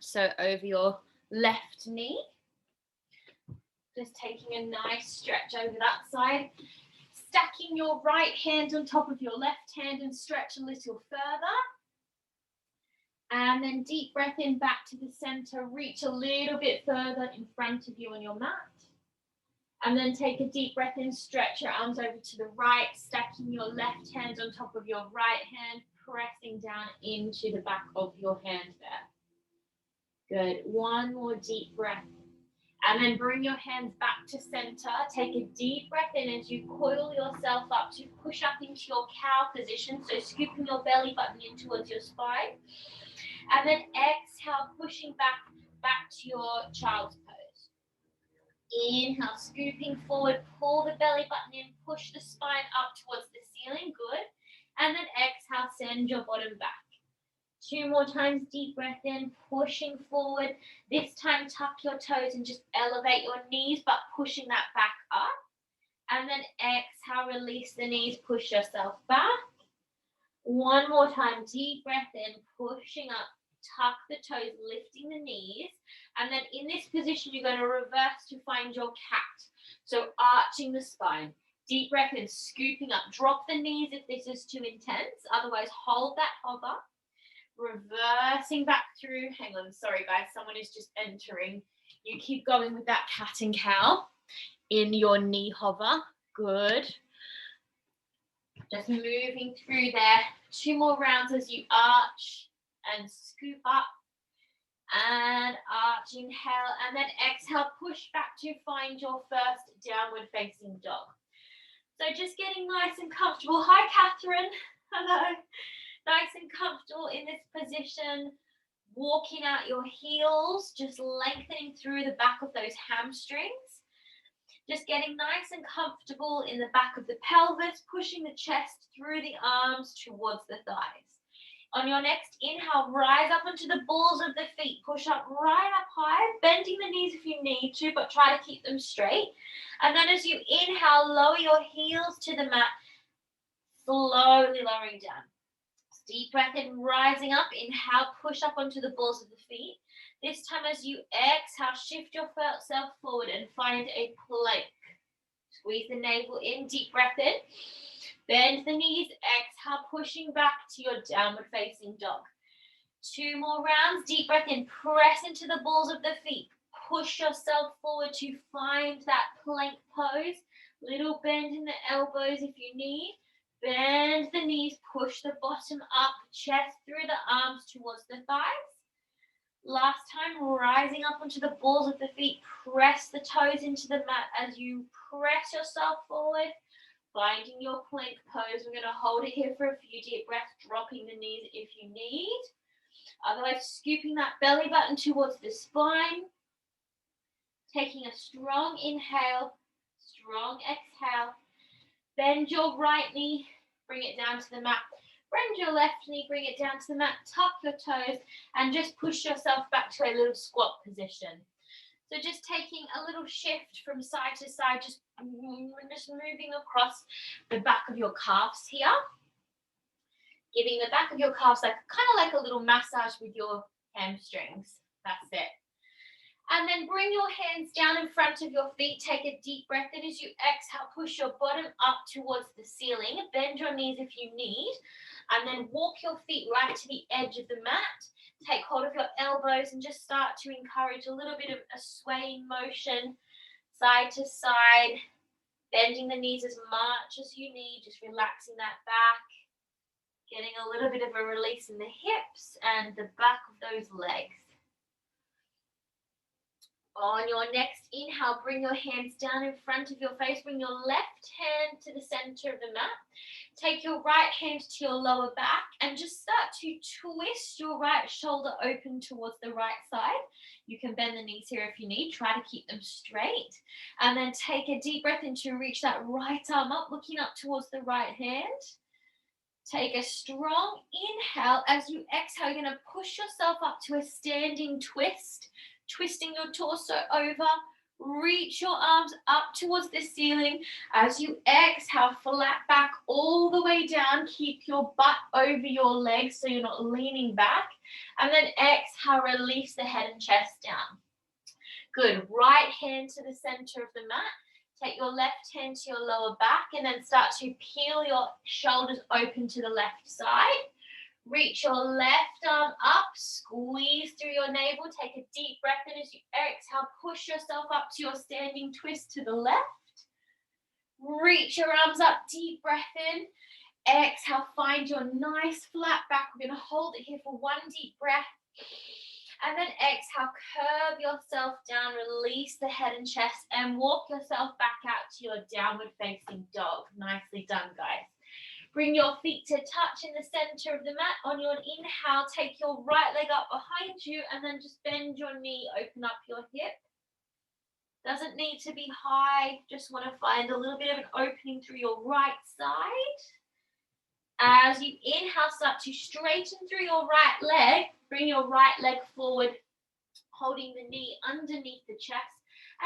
so over your left knee. Just taking a nice stretch over that side. Stacking your right hand on top of your left hand and stretch a little further. And then deep breath in back to the center. Reach a little bit further in front of you on your mat. And then take a deep breath in, stretch your arms over to the right, stacking your left hand on top of your right hand, pressing down into the back of your hand there. Good. One more deep breath. And then bring your hands back to center. Take a deep breath in as you coil yourself up to push up into your cow position. So scooping your belly button in towards your spine. And then exhale, pushing back to your child's pose. Inhale, scooping forward, pull the belly button in, push the spine up towards the ceiling. Good. And then exhale, send your bottom back. 2 more times, deep breath in, pushing forward. This time, tuck your toes and just elevate your knees, but pushing that back up. And then exhale, release the knees, push yourself back. 1 more time, deep breath in, pushing up, tuck the toes, lifting the knees. And then in this position, you're going to reverse to find your cat. So arching the spine. Deep breath in, scooping up. Drop the knees if this is too intense. Otherwise, hold that hover. Reversing back through. Hang on, sorry guys, someone is just entering. You keep going with that cat and cow in your knee hover. Good. Just moving through there. 2 more rounds as you arch and scoop up. And arch, inhale, and then exhale, push back to find your first downward facing dog. So just getting nice and comfortable. Hi, Catherine. Hello. Nice and comfortable in this position, walking out your heels, just lengthening through the back of those hamstrings. Just getting nice and comfortable in the back of the pelvis, pushing the chest through the arms towards the thighs. On your next inhale, rise up onto the balls of the feet, push up right up high, bending the knees if you need to, but try to keep them straight. And then as you inhale, lower your heels to the mat, slowly lowering down. Deep breath in, rising up. Inhale, push up onto the balls of the feet. This time as you exhale, shift yourself forward and find a plank. Squeeze the navel in, deep breath in. Bend the knees, exhale, pushing back to your downward facing dog. 2 more rounds, deep breath in, press into the balls of the feet. Push yourself forward to find that plank pose. Little bend in the elbows if you need. Bend the knees, push the bottom up, chest through the arms towards the thighs. Last time, rising up onto the balls of the feet, press the toes into the mat as you press yourself forward, finding your plank pose. We're going to hold it here for a few deep breaths, dropping the knees if you need. Otherwise, scooping that belly button towards the spine. Taking a strong inhale, strong exhale. Bend your right knee, bring it down to the mat. Bend your left knee, bring it down to the mat. Tuck your toes and just push yourself back to a little squat position. So just taking a little shift from side to side, just moving across the back of your calves here. Giving the back of your calves kind of like a little massage with your hamstrings. That's it. And then bring your hands down in front of your feet. Take a deep breath in as you exhale. Push your bottom up towards the ceiling. Bend your knees if you need. And then walk your feet right to the edge of the mat. Take hold of your elbows and just start to encourage a little bit of a swaying motion side to side. Bending the knees as much as you need. Just relaxing that back. Getting a little bit of a release in the hips and the back of those legs. On your next inhale, bring your hands down in front of your face. Bring your left hand to the center of the mat. Take your right hand to your lower back and just start to twist your right shoulder open towards the right side. You can bend the knees here if you need. Try to keep them straight. And then take a deep breath in to reach that right arm up, looking up towards the right hand. Take a strong inhale. As you exhale, you're going to push yourself up to a standing twist. Twisting your torso over, Reach your arms up towards the ceiling. As you exhale, flat back all the way down. Keep your butt over your legs so you're not leaning back. And then exhale, release the head and chest down. Good. Right hand to the center of the mat. Take your left hand to your lower back and then start to peel your shoulders open to the left side. Reach your left arm up, squeeze through your navel, take a deep breath in as you exhale, push yourself up to your standing twist to the left. Reach your arms up, deep breath in. Exhale, find your nice flat back. We're going to hold it here for one deep breath. And then exhale, curve yourself down, release the head and chest, and walk yourself back out to your downward facing dog. Nicely done, guys. Bring your feet to touch in the center of the mat. On your inhale, take your right leg up behind you and then just bend your knee, open up your hip. Doesn't need to be high, just want to find a little bit of an opening through your right side. As you inhale, start to straighten through your right leg. Bring your right leg forward, holding the knee underneath the chest.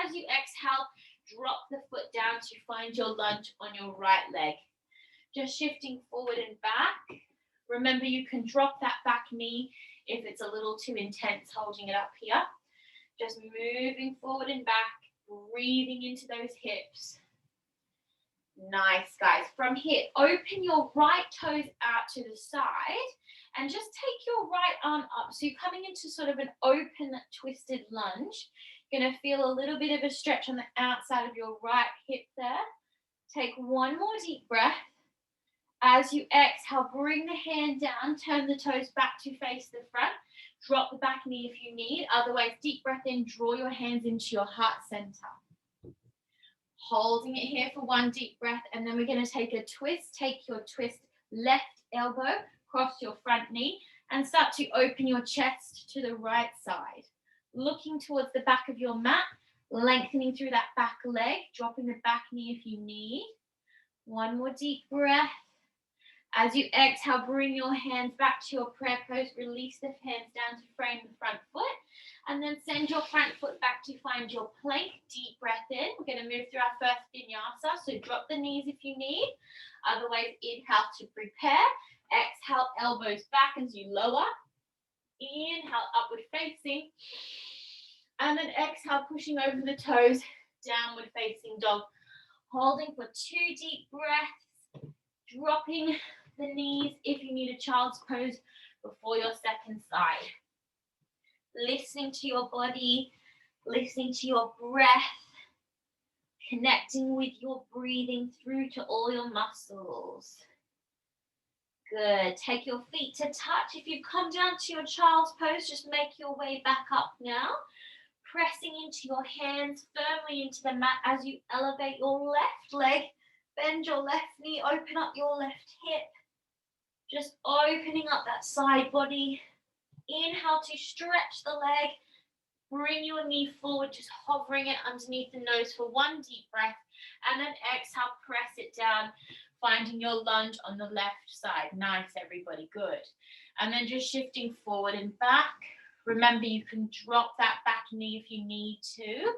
As you exhale, drop the foot down to find your lunge on your right leg. Just shifting forward and back. Remember, you can drop that back knee if it's a little too intense, holding it up here. Just moving forward and back, breathing into those hips. Nice, guys. From here, open your right toes out to the side and just take your right arm up. So you're coming into sort of an open, twisted lunge. You're going to feel a little bit of a stretch on the outside of your right hip there. Take one more deep breath. As you exhale, bring the hand down, turn the toes back to face the front. Drop the back knee if you need. Otherwise, deep breath in, draw your hands into your heart center. Holding it here for one deep breath, and then we're going to take a twist. Take your twist left elbow, cross your front knee, and start to open your chest to the right side. Looking towards the back of your mat, lengthening through that back leg, dropping the back knee if you need. One more deep breath. As you exhale, bring your hands back to your prayer pose. Release the hands down to frame the front foot. And then send your front foot back to find your plank. Deep breath in. We're going to move through our first vinyasa. So drop the knees if you need. Otherwise, inhale to prepare. Exhale, elbows back as you lower. Inhale, upward facing. And then exhale, pushing over the toes. Downward facing dog. Holding for 2 deep breaths. Dropping the knees if you need a child's pose before your second side. Listening to your body, listening to your breath, connecting with your breathing through to all your muscles. Good. Take your feet to touch. If you've come down to your child's pose, just make your way back up now. Pressing into your hands firmly into the mat as you elevate your left leg. Bend your left knee, open up your left hip. Just opening up that side body. Inhale to stretch the leg. Bring your knee forward, just hovering it underneath the nose for one deep breath. And then exhale, press it down, finding your lunge on the left side. Nice, everybody, good. And then just shifting forward and back. Remember, you can drop that back knee if you need to.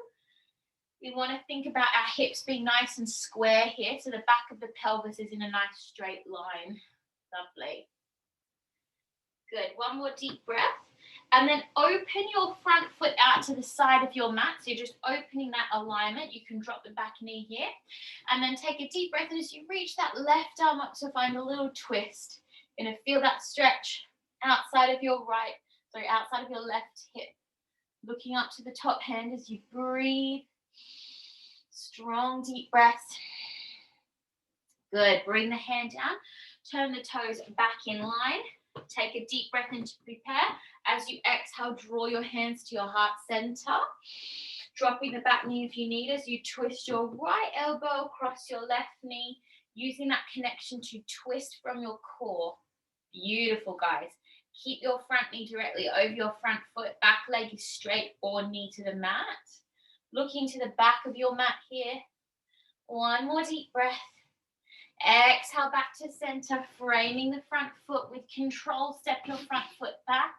We want to think about our hips being nice and square here, so the back of the pelvis is in a nice straight line. Lovely. Good. One more deep breath. And then open your front foot out to the side of your mat. So you're just opening that alignment. You can drop the back knee here. And then take a deep breath. And as you reach that left arm up to find a little twist, you're going to feel that stretch outside of your outside of your left hip. Looking up to the top hand as you breathe. Strong deep breaths. Good. Bring the hand down. Turn the toes back in line. Take a deep breath in to prepare. As you exhale, draw your hands to your heart center. Dropping the back knee if you need as you twist your right elbow across your left knee, using that connection to twist from your core. Beautiful, guys. Keep your front knee directly over your front foot. Back leg is straight or knee to the mat. Looking to the back of your mat here. One more deep breath. Exhale back to center, framing the front foot with control. Step your front foot back.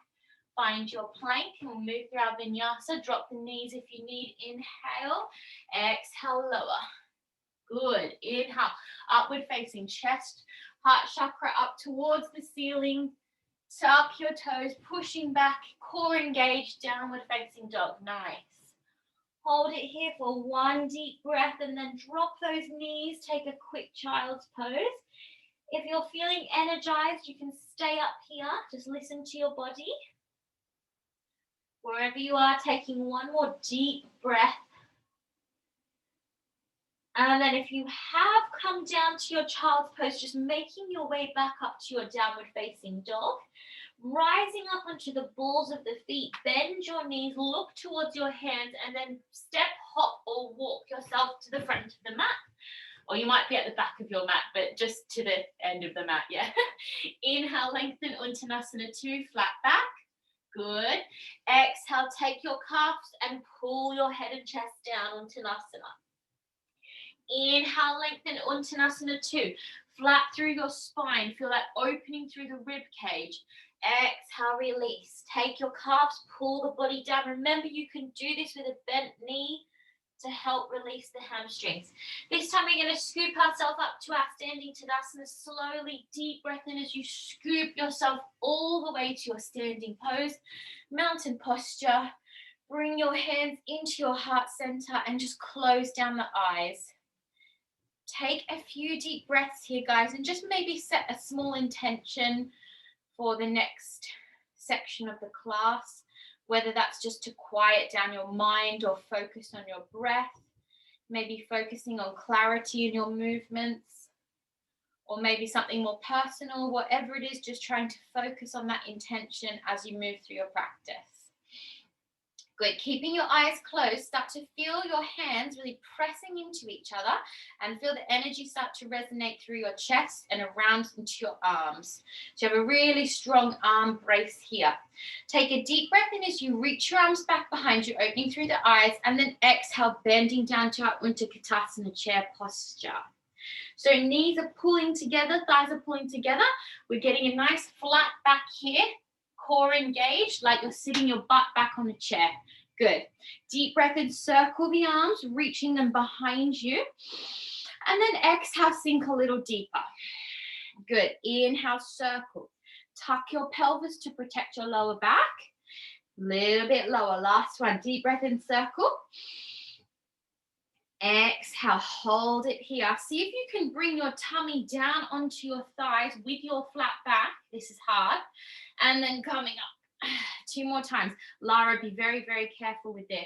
find your plank, and we'll move through our vinyasa. Drop the knees if you need. Inhale, exhale, lower. Good. Inhale, upward facing chest, heart chakra up towards the ceiling. Tuck your toes, pushing back, core engaged, downward facing dog. Nice. Hold it here for one deep breath and then drop those knees. Take a quick child's pose. If you're feeling energized, you can stay up here. Just listen to your body. Wherever you are, taking one more deep breath. And then if you have come down to your child's pose, just making your way back up to your downward facing dog. Rising up onto the balls of the feet, bend your knees, look towards your hands, and then step, hop, or walk yourself to the front of the mat. Or you might be at the back of your mat, but just to the end of the mat, yeah. Inhale, lengthen, Uttanasana 2, flat back. Good. Exhale, take your calves and pull your head and chest down, Uttanasana. Inhale, lengthen, Uttanasana 2. Flat through your spine. Feel that opening through the rib cage. Exhale, release. Take your calves, pull the body down. Remember, you can do this with a bent knee to help release the hamstrings. This time we're going to scoop ourselves up to our standing Tadasana. Slowly, deep breath in as you scoop yourself all the way to your standing pose. Mountain posture. Bring your hands into your heart center and just close down the eyes. Take a few deep breaths here, guys, and just maybe set a small intention for the next section of the class, whether that's just to quiet down your mind or focus on your breath, maybe focusing on clarity in your movements, or maybe something more personal, whatever it is, just trying to focus on that intention as you move through your practice. Good. Keeping your eyes closed, start to feel your hands really pressing into each other and feel the energy start to resonate through your chest and around into your arms. So you have a really strong arm brace here. Take a deep breath in as you reach your arms back behind you, opening through the eyes, and then exhale, bending down to our Uttanasana chair posture. So knees are pulling together, thighs are pulling together. We're getting a nice flat back here. Core engaged, like you're sitting your butt back on a chair. Good. Deep breath in, circle the arms, reaching them behind you. And then exhale, sink a little deeper. Good. Inhale, circle. Tuck your pelvis to protect your lower back. Little bit lower. Last one. Deep breath in, circle. Exhale, hold it here. See if you can bring your tummy down onto your thighs with your flat back. This is hard. And then coming up. 2 more times. Lara, be very, very careful with this.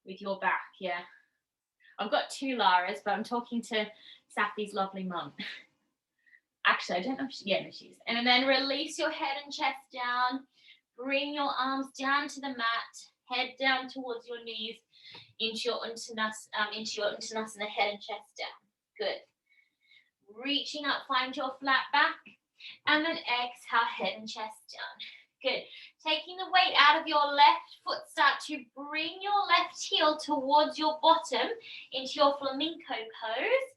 With your back, yeah. I've got 2 Laras, but I'm talking to Safi's lovely mum. Actually, I don't know if she, yeah, no, she is. And then release your head and chest down. Bring your arms down to the mat. Head down towards your knees. Into your Uttanasana, head and chest down. Good. Reaching up, find your flat back. And then exhale, head and chest down. Good. Taking the weight out of your left foot, start to bring your left heel towards your bottom into your flamenco pose.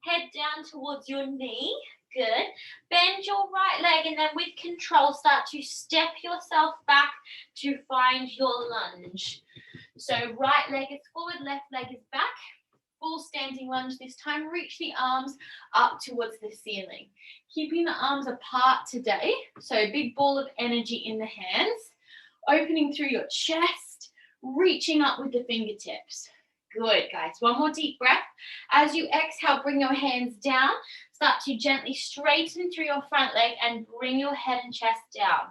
Head down towards your knee. Good. Bend your right leg and then with control start to step yourself back to find your lunge. So right leg is forward, left leg is back. Full standing lunge this time. Reach the arms up towards the ceiling. Keeping the arms apart today. So big ball of energy in the hands. Opening through your chest. Reaching up with the fingertips. Good, guys. One more deep breath. As you exhale, bring your hands down. Start to gently straighten through your front leg and bring your head and chest down.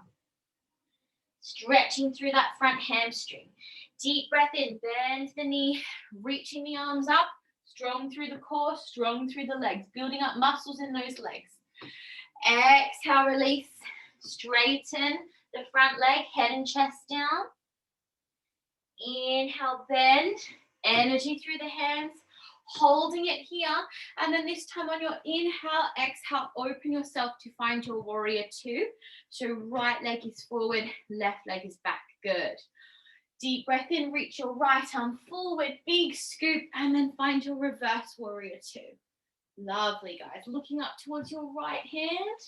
Stretching through that front hamstring. Deep breath in, bend the knee, reaching the arms up, strong through the core, strong through the legs, building up muscles in those legs. Exhale, release, straighten the front leg, head and chest down. Inhale, bend, energy through the hands, holding it here. And then this time on your inhale, exhale, open yourself to find your warrior 2. So right leg is forward, left leg is back. Good. Deep breath in, reach your right arm forward, big scoop, and then find your reverse warrior 2. Lovely, guys. Looking up towards your right hand.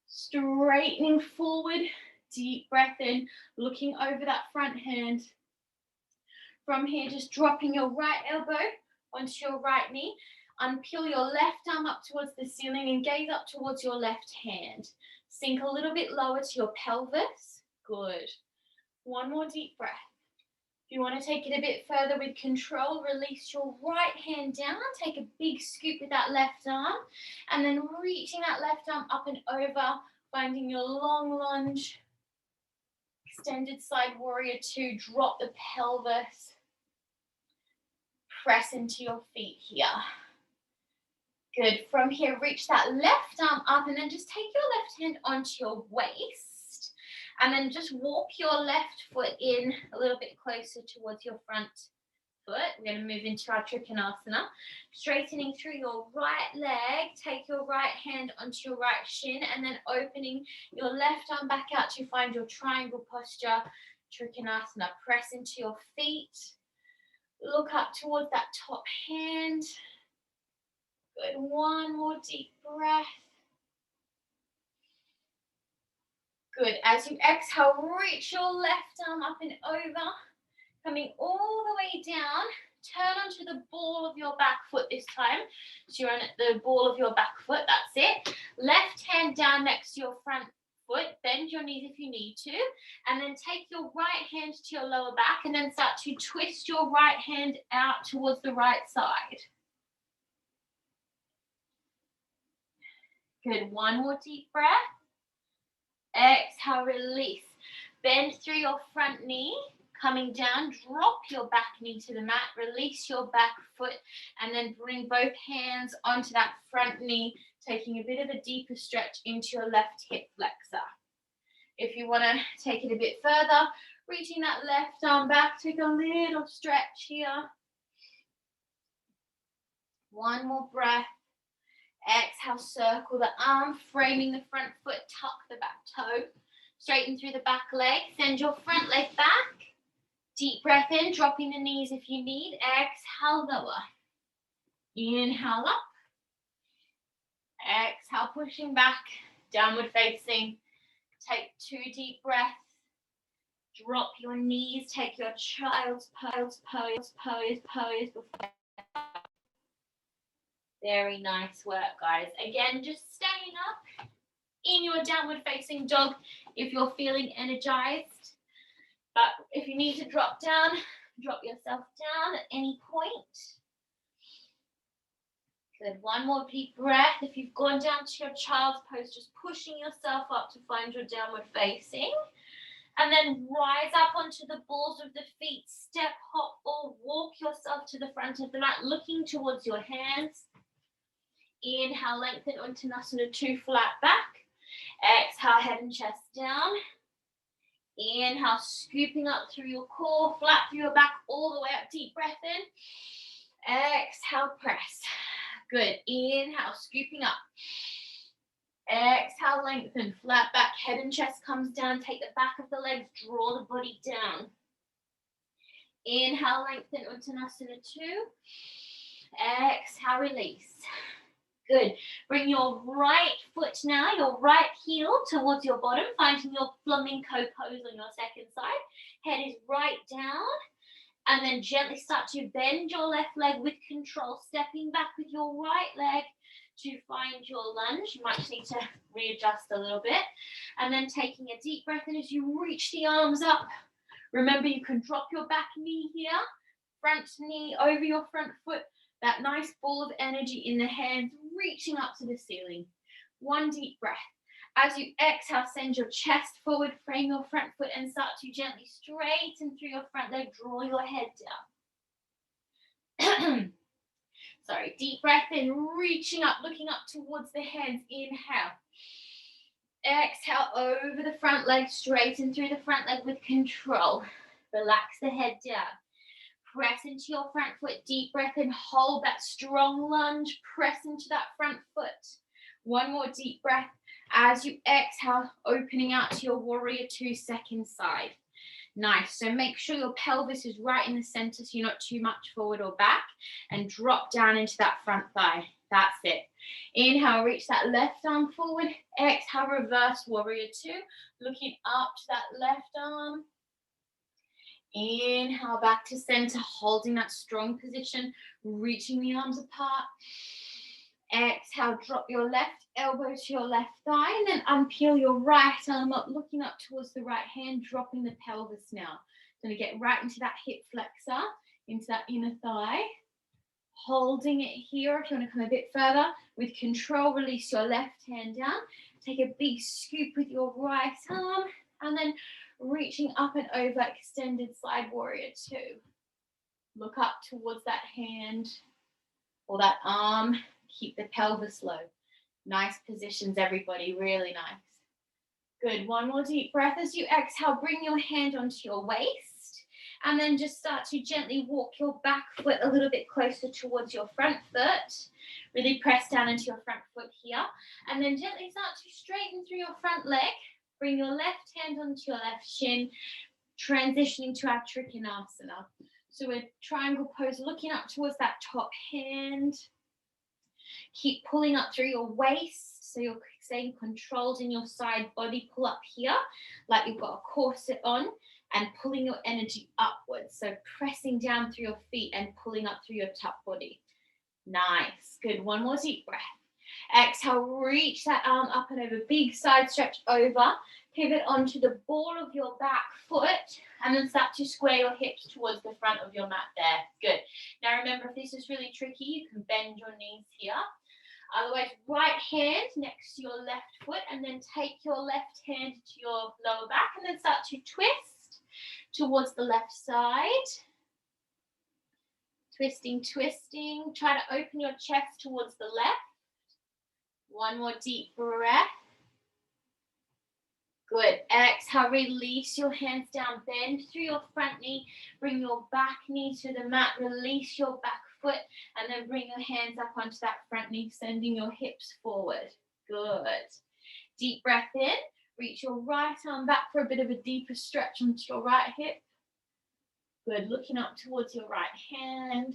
Straightening forward, deep breath in, looking over that front hand. From here, just dropping your right elbow onto your right knee. Unpeel your left arm up towards the ceiling and gaze up towards your left hand. Sink a little bit lower to your pelvis. Good. One more deep breath. If you want to take it a bit further with control, release your right hand down. Take a big scoop with that left arm. And then reaching that left arm up and over, finding your long lunge. Extended side warrior 2. Drop the pelvis. Press into your feet here. Good. From here, reach that left arm up and then just take your left hand onto your waist. And then just walk your left foot in a little bit closer towards your front foot. We're going to move into our Trikonasana. Straightening through your right leg, take your right hand onto your right shin and then opening your left arm back out to find your triangle posture, Trikonasana. Press into your feet. Look up towards that top hand. Good. One more deep breath. Good. As you exhale, reach your left arm up and over. Coming all the way down. Turn onto the ball of your back foot this time. So you're on the ball of your back foot. That's it. Left hand down next to your front foot. Bend your knees if you need to. And then take your right hand to your lower back and then start to twist your right hand out towards the right side. Good. One more deep breath. Exhale, release. Bend through your front knee. Coming down, drop your back knee to the mat. Release your back foot and then bring both hands onto that front knee, taking a bit of a deeper stretch into your left hip flexor. If you want to take it a bit further, reaching that left arm back, take a little stretch here. One more breath. Exhale, circle the arm, framing the front foot, tuck the back toe. Straighten through the back leg, send your front leg back. Deep breath in, dropping the knees if you need. Exhale, lower. Inhale up. Exhale, pushing back, downward facing. Take 2 deep breaths. Drop your knees, take your child's pose. Very nice work, guys. Again, just staying up in your downward facing dog if you're feeling energized. But if you need to drop down, drop yourself down at any point. Good. One more deep breath. If you've gone down to your child's pose, just pushing yourself up to find your downward facing. And then rise up onto the balls of the feet. Step, hop, or walk yourself to the front of the mat, looking towards your hands. Inhale, lengthen Uttanasana 2, flat back. Exhale, head and chest down. Inhale, scooping up through your core, flat through your back, all the way up. Deep breath in. Exhale, press. Good. Inhale, scooping up. Exhale, lengthen, flat back, head and chest comes down. Take the back of the legs, draw the body down. Inhale, lengthen Uttanasana 2. Exhale, release. Good. Bring your right foot now, your right heel towards your bottom, finding your flamenco pose on your second side. Head is right down. And then gently start to bend your left leg with control, stepping back with your right leg to find your lunge. You might need to readjust a little bit. And then taking a deep breath in as you reach the arms up. Remember, you can drop your back knee here, front knee over your front foot. That nice ball of energy in the hands, reaching up to the ceiling. One deep breath. As you exhale, send your chest forward, frame your front foot, and start to gently straighten through your front leg. Draw your head down. Sorry, deep breath in, reaching up, looking up towards the hands. Inhale. Exhale over the front leg, straighten through the front leg with control. Relax the head down. Press into your front foot, deep breath in, hold that strong lunge, press into that front foot. One more deep breath as you exhale, opening out to your warrior 2 second side. Nice. So make sure your pelvis is right in the center so you're not too much forward or back, and drop down into that front thigh. That's it. Inhale, reach that left arm forward. Exhale, reverse warrior two. Looking up to that left arm. Inhale, back to center, holding that strong position, reaching the arms apart. Exhale, drop your left elbow to your left thigh, and then unpeel your right arm up, looking up towards the right hand, dropping the pelvis now. Going to get right into that hip flexor, into that inner thigh. Holding it here. If you want to come a bit further, with control, release your left hand down. Take a big scoop with your right arm, and then reaching up and over, extended side warrior two. Look up towards that hand or that arm. Keep the pelvis low. Nice positions, everybody. Really nice. Good. One more deep breath. As you exhale, bring your hand onto your waist, and then just start to gently walk your back foot a little bit closer towards your front foot. Really press down into your front foot here, and then gently start to straighten through your front leg. Bring your left hand onto your left shin, transitioning to our Trikonasana. So we're triangle pose, looking up towards that top hand. Keep pulling up through your waist, so you're staying controlled in your side body. Pull up here like you've got a corset on, and pulling your energy upwards. So pressing down through your feet and pulling up through your top body. Nice. Good. One more deep breath. Exhale, reach that arm up and over. Big side stretch over. Pivot onto the ball of your back foot, and then start to square your hips towards the front of your mat there. Good. Now remember, if this is really tricky, you can bend your knees here. Otherwise, right hand next to your left foot, and then take your left hand to your lower back, and then start to twist towards the left side. Twisting, twisting. Try to open your chest towards the left. One more deep breath. Good. Exhale, release your hands down, bend through your front knee, bring your back knee to the mat, release your back foot, and then bring your hands up onto that front knee, sending your hips forward. Good. Deep breath in, reach your right arm back for a bit of a deeper stretch onto your right hip. Good. Looking up towards your right hand.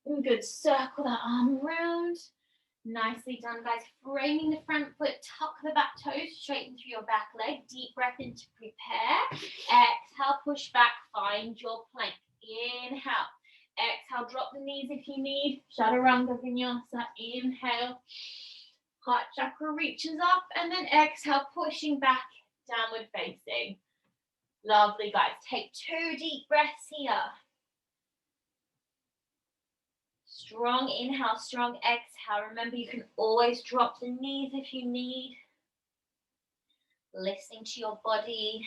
And good. Circle that arm around. Nicely done, guys. Framing the front foot, tuck the back toes, straighten through your back leg. Deep breath in to prepare. Exhale, push back, find your plank. Inhale. Exhale, drop the knees if you need. Chaturanga Vinyasa. Inhale. Heart chakra reaches up, and then exhale, pushing back, downward facing. Lovely, guys. Take 2 deep breaths here. Strong inhale, strong exhale. Remember, you can always drop the knees if you need. Listening to your body.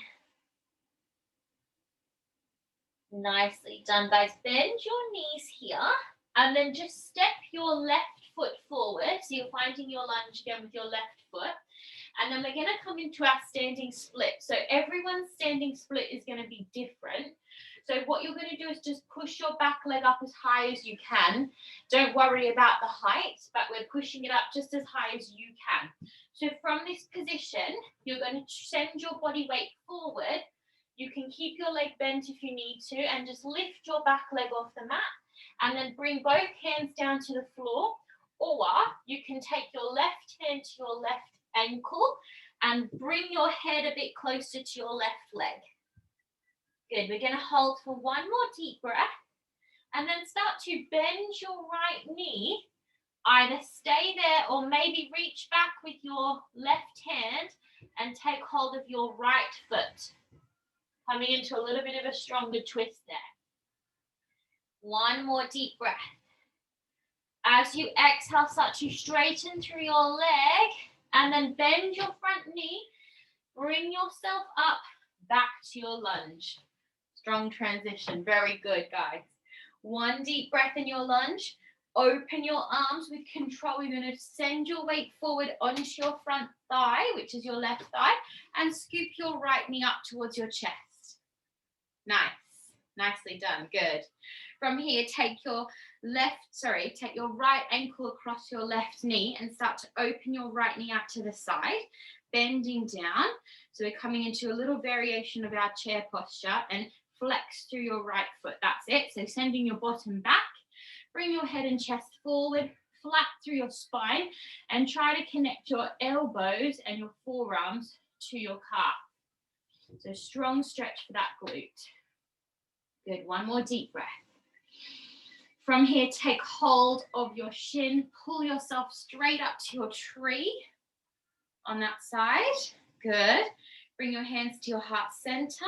Nicely done, guys. Bend your knees here, and then just step your left foot forward. So you're finding your lunge again with your left foot. And then we're going to come into our standing split. So everyone's standing split is going to be different. So what you're going to do is just push your back leg up as high as you can. Don't worry about the height, but we're pushing it up just as high as you can. So from this position, you're going to send your body weight forward. You can keep your leg bent if you need to, and just lift your back leg off the mat, and then bring both hands down to the floor. Or you can take your left hand to your left ankle and bring your head a bit closer to your left leg. Good. We're going to hold for 1 more deep breath, and then start to bend your right knee. Either stay there or maybe reach back with your left hand and take hold of your right foot. Coming into a little bit of a stronger twist there. 1 more deep breath. As you exhale, start to straighten through your leg, and then bend your front knee. Bring yourself up back to your lunge. Strong transition. Very good, guys. 1 deep breath in your lunge. Open your arms with control. You're going to send your weight forward onto your front thigh, which is your left thigh, and scoop your right knee up towards your chest. Nice. Nicely done. Good. From here, take your right ankle across your left knee and start to open your right knee out to the side. bending down. So we're coming into a little variation of our chair posture, and flex through your right foot. That's it. So sending your bottom back, bring your head and chest forward, flat through your spine, and try to connect your elbows and your forearms to your calf. So strong stretch for that glute. Good, one more deep breath. From here, take hold of your shin, pull yourself straight up to your tree on that side. Good. Bring your hands to your heart center.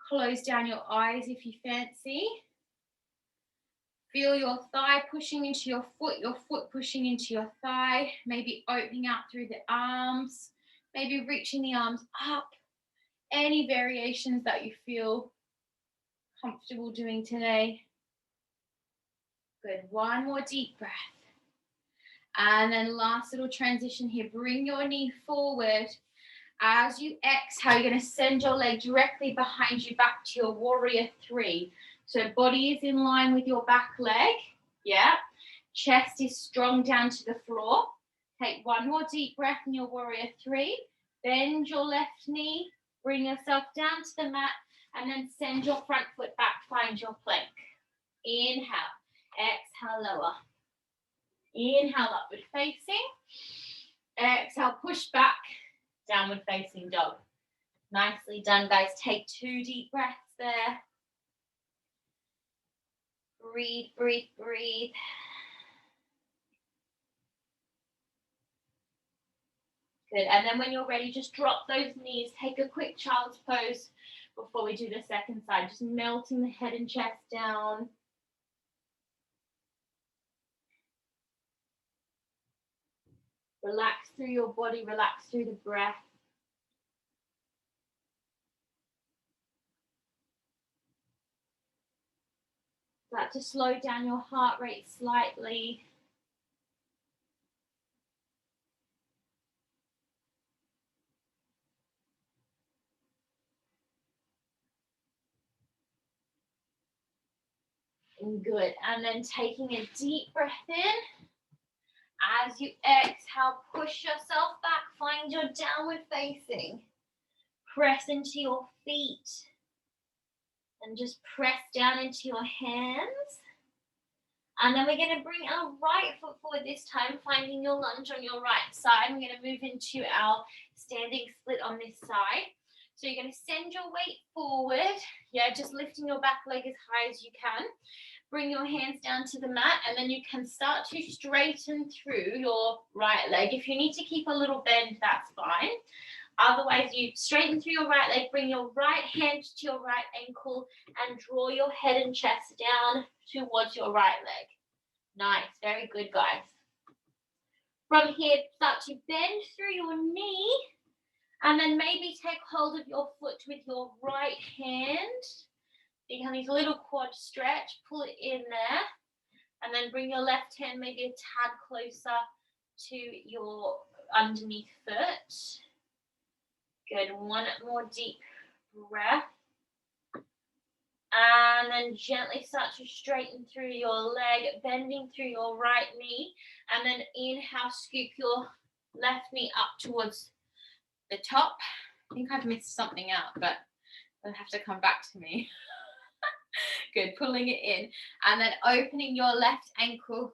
Close down your eyes if you fancy. Feel your thigh pushing into your foot pushing into your thigh, maybe opening out through the arms, maybe reaching the arms up. Any variations that you feel comfortable doing today. Good, one more deep breath. And then last little transition here, bring your knee forward. As you exhale, you're going to send your leg directly behind you back to your warrior three. So body is in line with your back leg. Yeah. Chest is strong down to the floor. Take one more deep breath in your warrior three. Bend your left knee. Bring yourself down to the mat. And then send your front foot back. Find your plank. Inhale. Exhale, lower. Inhale, upward facing. Exhale, push back. Downward facing dog. Nicely done, guys. Take 2 deep breaths there. Breathe, breathe, breathe. Good. And then when you're ready, just drop those knees. Take a quick child's pose before we do the second side. Just melting the head and chest down. Relax through your body. Relax through the breath. Start to slow down your heart rate slightly. Good. And then taking a deep breath in. As you exhale, push yourself back. Find your downward facing. Press into your feet. And just press down into your hands. And then we're going to bring our right foot forward this time, finding your lunge on your right side. We're going to move into our standing split on this side. So you're going to send your weight forward. Yeah, just lifting your back leg as high as you can. Bring your hands down to the mat, and then you can start to straighten through your right leg. If you need to keep a little bend, that's fine. Otherwise, you straighten through your right leg, bring your right hand to your right ankle, and draw your head and chest down towards your right leg. Nice, very good, guys. From here, start to bend through your knee, and then maybe take hold of your foot with your right hand. You can use a little quad stretch, pull it in there, and then bring your left hand maybe a tad closer to your underneath foot. Good, one more deep breath. And then gently start to straighten through your leg, bending through your right knee. And then inhale, scoop your left knee up towards the top. I think I've missed something out, but it'll have to come back to me. Good, pulling it in. And then opening your left ankle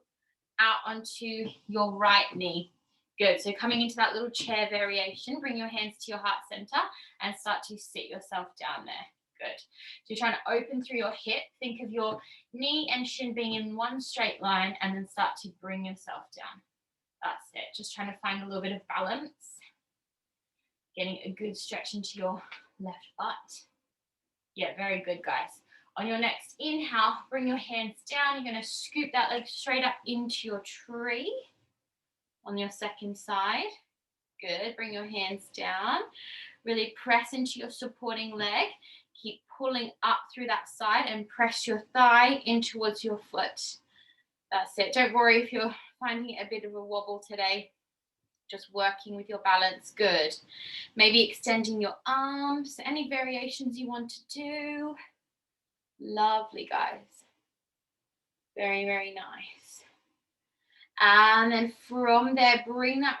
out onto your right knee. Good, so coming into that little chair variation, bring your hands to your heart center and start to sit yourself down there. Good. So you're trying to open through your hip. Think of your knee and shin being in one straight line, and then start to bring yourself down. That's it. Just trying to find a little bit of balance. Getting a good stretch into your left butt. Yeah, very good, guys. On your next inhale, bring your hands down. You're going to scoop that leg straight up into your tree. On your second side. Good. Bring your hands down. Really press into your supporting leg. Keep pulling up through that side and press your thigh in towards your foot. That's it. Don't worry if you're finding it a bit of a wobble today. Just working with your balance. Good. Maybe extending your arms. Any variations you want to do. Lovely, guys. Very, very nice. And then from there, bring that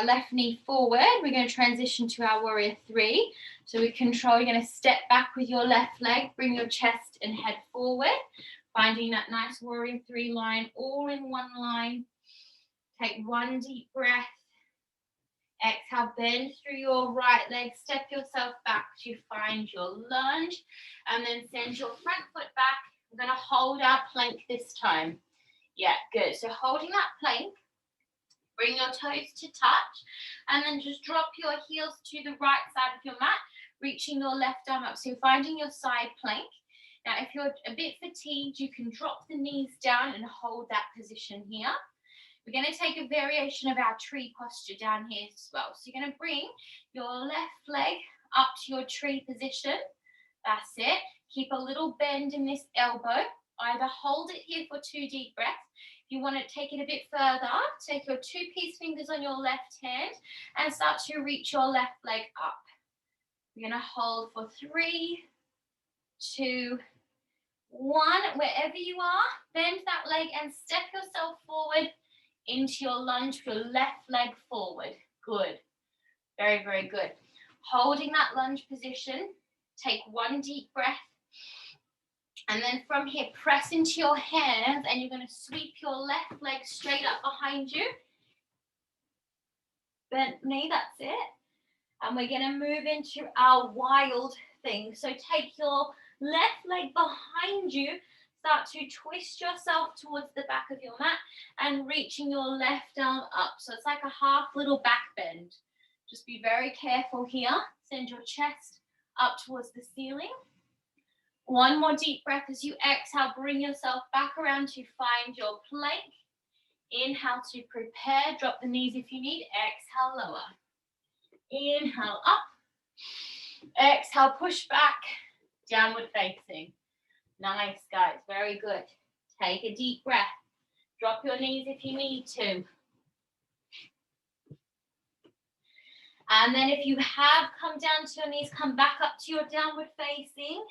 left knee forward. We're going to transition to our warrior three. So we control, you're going to step back with your left leg, bring your chest and head forward, finding that nice warrior three line, all in one line. Take one deep breath. Exhale, bend through your right leg, step yourself back to find your lunge, and then send your front foot back. We're going to hold our plank this time. Yeah, good. So holding that plank, bring your toes to touch, and then just drop your heels to the right side of your mat, reaching your left arm up. So you're finding your side plank. Now, if you're a bit fatigued, you can drop the knees down and hold that position here. We're going to take a variation of our tree posture down here as well. So you're going to bring your left leg up to your tree position. That's it. Keep a little bend in this elbow. Either hold it here for 2 deep breaths. If you want to take it a bit further, take your 2 peace fingers on your left hand and start to reach your left leg up. We're going to hold for 3, 2, 1. Wherever you are, bend that leg and step yourself forward into your lunge with your left leg forward. Good. Very, very good. Holding that lunge position, take 1 deep breath. And then from here, press into your hands and you're going to sweep your left leg straight up behind you. Bent knee, that's it. And we're going to move into our wild thing. So take your left leg behind you. Start to twist yourself towards the back of your mat and reaching your left arm up. So it's like a half little back bend. Just be very careful here. Send your chest up towards the ceiling. 1 more deep breath as you exhale. Bring yourself back around to find your plank. Inhale to prepare. Drop the knees if you need. Exhale, lower. Inhale, up. Exhale, push back. Downward facing. Nice, guys. Very good. Take a deep breath. Drop your knees if you need to. And then if you have come down to your knees, come back up to your downward facing.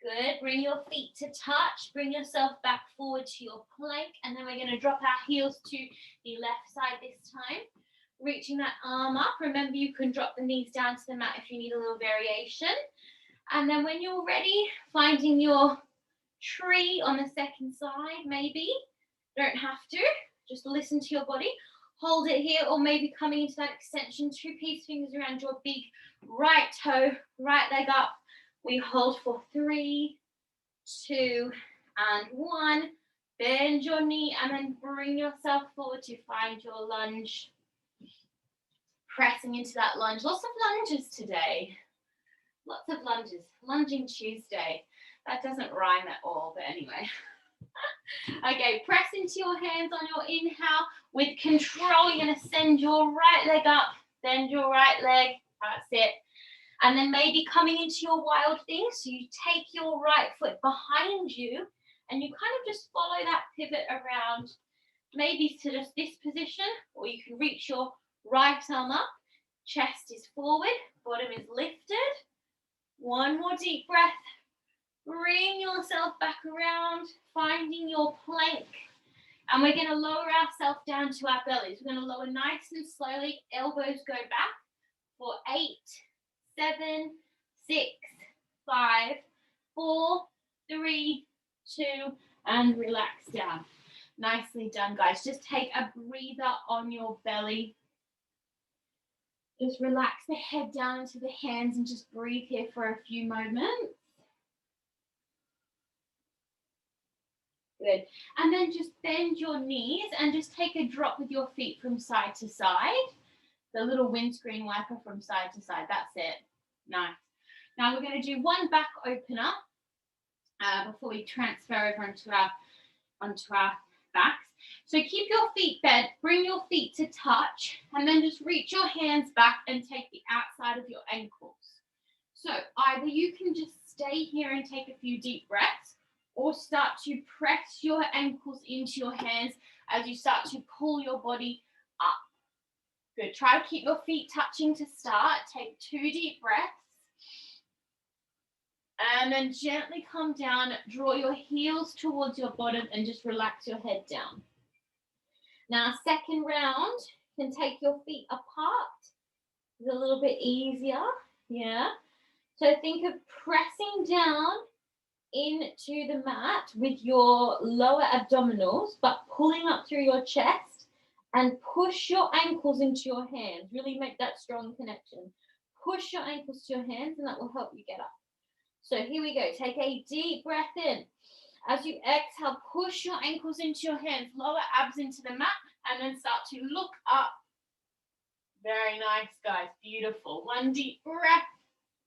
Good. Bring your feet to touch. Bring yourself back forward to your plank. And then we're going to drop our heels to the left side this time. Reaching that arm up. Remember, you can drop the knees down to the mat if you need a little variation. And then when you're ready, finding your tree on the second side, maybe. Don't have to. Just listen to your body. Hold it here, or maybe coming into that extension. 2 peace fingers around your big right toe, right leg up. We hold for 3, 2, and 1. Bend your knee and then bring yourself forward to find your lunge. Pressing into that lunge. Lots of lunges today. Lots of lunges. Lunging Tuesday. That doesn't rhyme at all, but anyway. Okay, press into your hands on your inhale. With control, you're going to send your right leg up. Bend your right leg. That's it. And then maybe coming into your wild thing. So you take your right foot behind you and you kind of just follow that pivot around, maybe to just this position, or you can reach your right arm up. Chest is forward, bottom is lifted. 1 more deep breath. Bring yourself back around, finding your plank. And we're going to lower ourselves down to our bellies. We're going to lower nice and slowly. Elbows go back for 8, 7, 6, 5, 4, 3, 2, and relax down. Nicely done, guys. Just take a breather on your belly. Just relax the head down into the hands and just breathe here for a few moments. Good. And then just bend your knees and just take a drop with your feet from side to side. The little windscreen wiper from side to side. That's it. Nice. Now we're going to do 1 back opener before we transfer over onto our backs. So keep your feet bent, bring your feet to touch, and then just reach your hands back and take the outside of your ankles. So either you can just stay here and take a few deep breaths, or start to press your ankles into your hands as you start to pull your body up. Good. Try to keep your feet touching to start. Take 2 deep breaths. And then gently come down, draw your heels towards your bottom and just relax your head down. Now, second round, you can take your feet apart. It's a little bit easier, yeah. So think of pressing down into the mat with your lower abdominals, but pulling up through your chest and push your ankles into your hands. Really make that strong connection. Push your ankles to your hands and that will help you get up. So here we go. Take a deep breath in. As you exhale, push your ankles into your hands, lower abs into the mat, and then start to look up. Very nice, guys. Beautiful. One deep breath.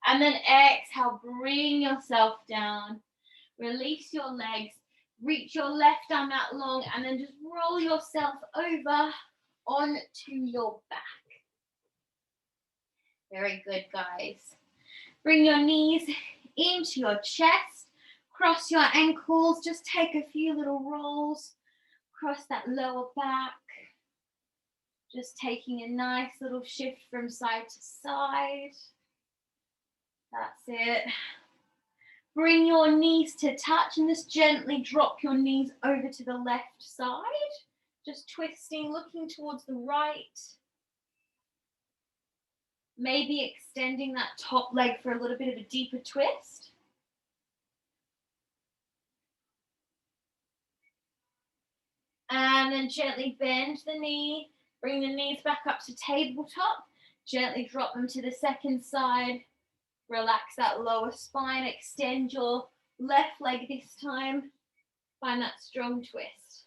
And then exhale, bring yourself down. Release your legs. Reach your left arm out long, and then just roll yourself over onto your back. Very good, guys. Bring your knees into your chest. Cross your ankles. Just take a few little rolls. Cross that lower back. Just taking a nice little shift from side to side. That's it. Bring your knees to touch and just gently drop your knees over to the left side. Just twisting, looking towards the right. Maybe extending that top leg for a little bit of a deeper twist. And then gently bend the knee. Bring the knees back up to tabletop. Gently drop them to the second side. Relax that lower spine. Extend your left leg this time. Find that strong twist.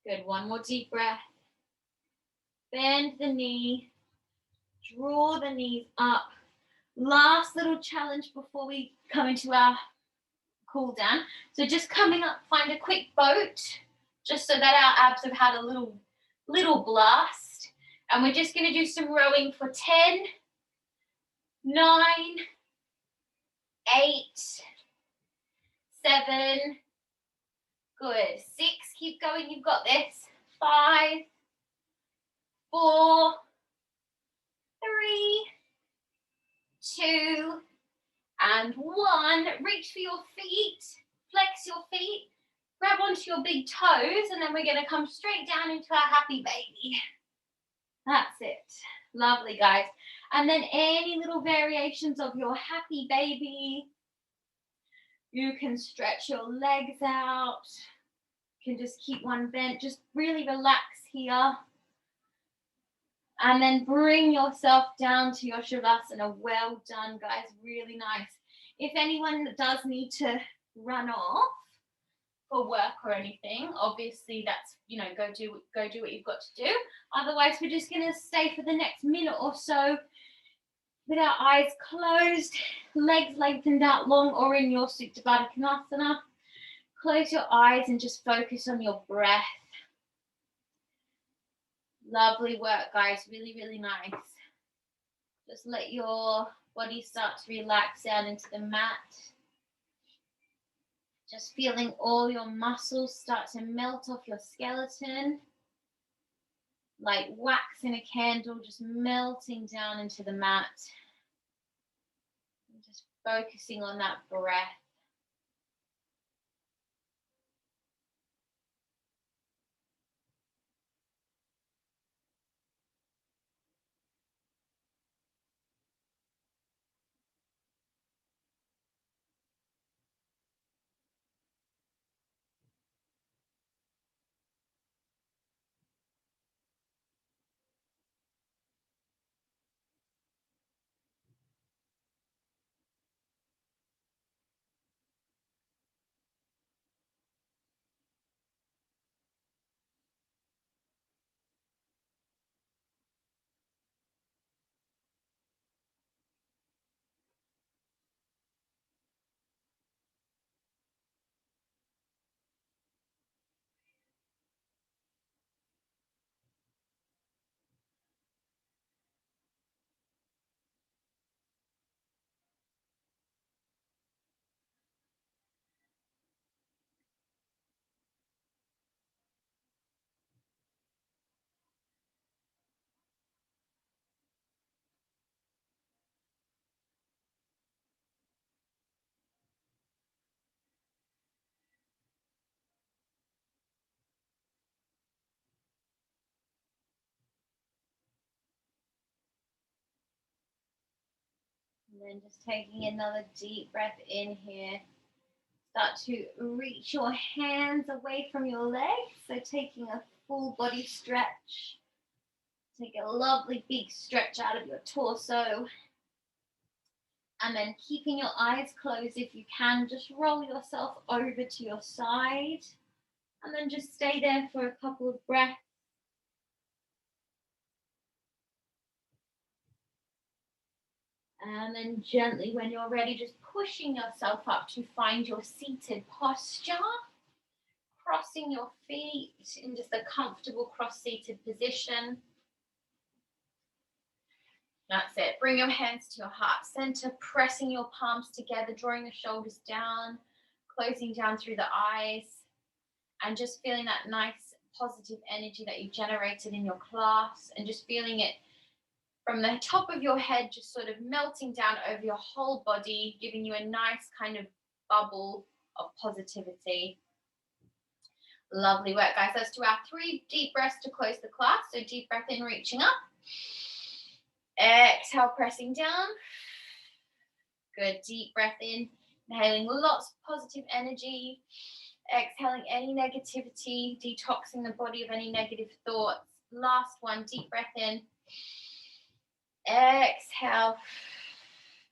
Good. One more deep breath. Bend the knee. Draw the knees up. Last little challenge before we come into our cool down. So just coming up, find a quick boat, just so that our abs have had a little blast. And we're just going to do some rowing for 10, 9, 8, 7, good, 6, keep going, you've got this, 5, 4, 3, 2, and 1. Reach for your feet, flex your feet, grab onto your big toes, and then we're going to come straight down into our happy baby. That's it. Lovely, guys. And then any little variations of your happy baby. You can stretch your legs out. You can just keep one bent. Just really relax here. And then bring yourself down to your Shavasana. Well done, guys. Really nice. If anyone does need to run off for work or anything, obviously that's, go do what you've got to do. Otherwise, we're just going to stay for the next minute or so with our eyes closed, legs lengthened out long, or in your Supta Baddha Konasana. Close your eyes and just focus on your breath. Lovely work, guys. Really, really nice. Just let your body start to relax down into the mat. Just feeling all your muscles start to melt off your skeleton. Like wax in a candle, just melting down into the mat. And just focusing on that breath. And then just taking another deep breath in here. Start to reach your hands away from your legs. So taking a full body stretch. Take a lovely big stretch out of your torso. And then keeping your eyes closed, if you can, just roll yourself over to your side. And then just stay there for a couple of breaths. And then gently, when you're ready, just pushing yourself up to find your seated posture. Crossing your feet in just a comfortable cross-seated position. That's it. Bring your hands to your heart center, pressing your palms together, drawing the shoulders down, closing down through the eyes, and just feeling that nice positive energy that you generated in your class, and just feeling it from the top of your head, just sort of melting down over your whole body, giving you a nice kind of bubble of positivity. Lovely work, guys. Let's do our 3 deep breaths to close the class. So deep breath in, reaching up. Exhale, pressing down. Good. Deep breath in, inhaling lots of positive energy. Exhaling any negativity, detoxing the body of any negative thoughts. Last one, deep breath in. Exhale.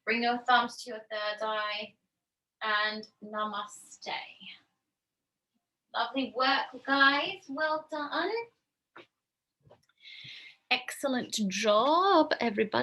Bring your thumbs to your third eye. And namaste. Lovely work, guys. Well done. Excellent job, everybody.